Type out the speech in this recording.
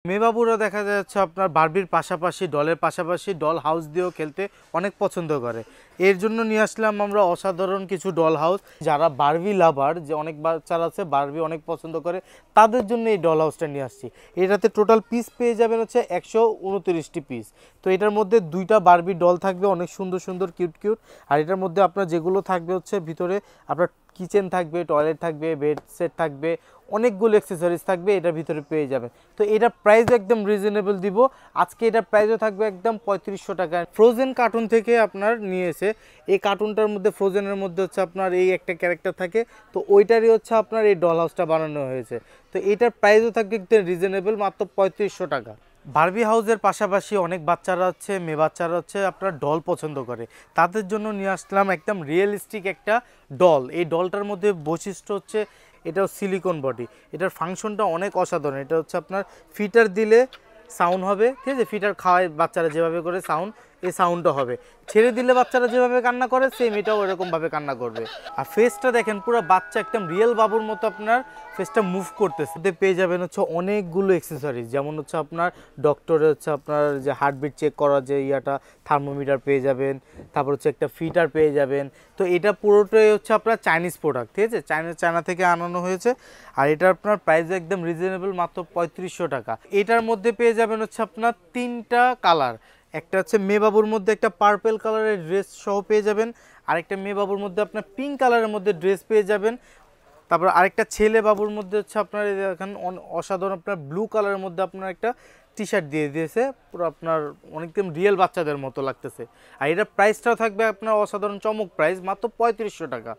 মেয়েবাবুরা দেখা যাচ্ছে আপনার বারবির পাশাপাশি ডলের পাশাপাশি ডল হাউস দিয়েও খেলতে অনেক পছন্দ করে। এর জন্য নিয়ে আসলাম আমরা অসাধারণ কিছু ডল হাউস। যারা বারবি লাভার, যে অনেক বাচ্চারা আছে বারবি অনেক পছন্দ করে, তাদের জন্য এই ডল হাউসটা নিয়ে আসছি। এটাতে টোটাল পিস পেয়ে যাবেন হচ্ছে 129টি পিস। তো এটার মধ্যে 2টা বারবি ডল থাকবে, অনেক সুন্দর সুন্দর কিউট কিউট। আর এটার মধ্যে আপনার যেগুলো থাকবে হচ্ছে ভিতরে আপনার কিচেন থাকবে, টয়লেট থাকবে, বেড সেট থাকবে, অনেকগুলো অ্যাক্সেসরিজ থাকবে এটার ভিতরে পেয়ে যাবেন। তো এটার প্রাইস একদম রিজনেবল দিব আজকে। এটার প্রাইসও থাকবে একদম 3500 টাকা। ফ্রোজেন কার্টুন থেকে আপনার নিয়েছে। এই কার্টুনটার মধ্যে ফ্রোজেনের মধ্যে হচ্ছে আপনার এই একটা ক্যারেক্টার থাকে, তো ওইটারই হচ্ছে আপনার এই ডল হাউসটা বানানো হয়েছে। তো এটার প্রাইসও থাকবে একদম রিজনেবল, মাত্র 3500 টাকা। বারবি হাউসের পাশাপাশি অনেক বাচ্চারা হচ্ছে, মেয়ে বাচ্চারা হচ্ছে আপনার ডল পছন্দ করে, তাদের জন্য নিয়ে আসলাম একদম রিয়েলিস্টিক একটা ডল। এই ডলটার মধ্যে বৈশিষ্ট্য হচ্ছে এটাও সিলিকন বডি, এটার ফাংশনটা অনেক অসাধারণ। এটা হচ্ছে আপনার ফিটার দিলে সাউন্ড হবে, ঠিক আছে? ফিটার খাওয়ায় বাচ্চারা যেভাবে করে সাউন্ড, এই সাউন্ডটা হবে। ছেড়ে দিলে বাচ্চারা যেভাবে কান্না করে সেম এটাও এরকমভাবে কান্না করবে। আর ফেসটা দেখেন, পুরো বাচ্চা একদম রিয়েল বাবুর মতো আপনার ফেসটা মুভ করতেছে। পেয়ে যাবেন হচ্ছে অনেকগুলো অ্যাক্সেসরিজ, যেমন হচ্ছে আপনার ডক্টরে হচ্ছে আপনার যে হার্টবিট চেক করার যে ইয়াটা, থার্মোমিটার পেয়ে যাবেন, তারপর হচ্ছে একটা ফিটার পেয়ে যাবেন। তো এটা পুরোটাই হচ্ছে আপনার চাইনিজ প্রোডাক্ট, ঠিক আছে? চায়না থেকে আনানো হয়েছে। আর এটা আপনার প্রাইস একদম রিজনেবল, মাত্র 3500 টাকা। এটার মধ্যে পেয়ে যাবেন হচ্ছে আপনার 3টা কালার। একটা হচ্ছে মেয়েবাবুর মধ্যে একটা পার্পেল কালারের ড্রেস সহ পেয়ে যাবেন, আরেকটা মেয়েবাবুর মধ্যে আপনার পিঙ্ক কালারের মধ্যে ড্রেস পেয়ে যাবেন। তারপর আরেকটা ছেলে বাবুর মধ্যে হচ্ছে আপনার এখন অসাধারণ আপনার ব্লু কালারের মধ্যে আপনার একটা টি শার্ট দিয়ে দিয়েছে, পুরো আপনার অনেকদিন রিয়েল বাচ্চাদের মতো লাগতেছে। আর এটার প্রাইসটাও থাকবে আপনার অসাধারণ চমক প্রাইস, মাত্র 3500 টাকা।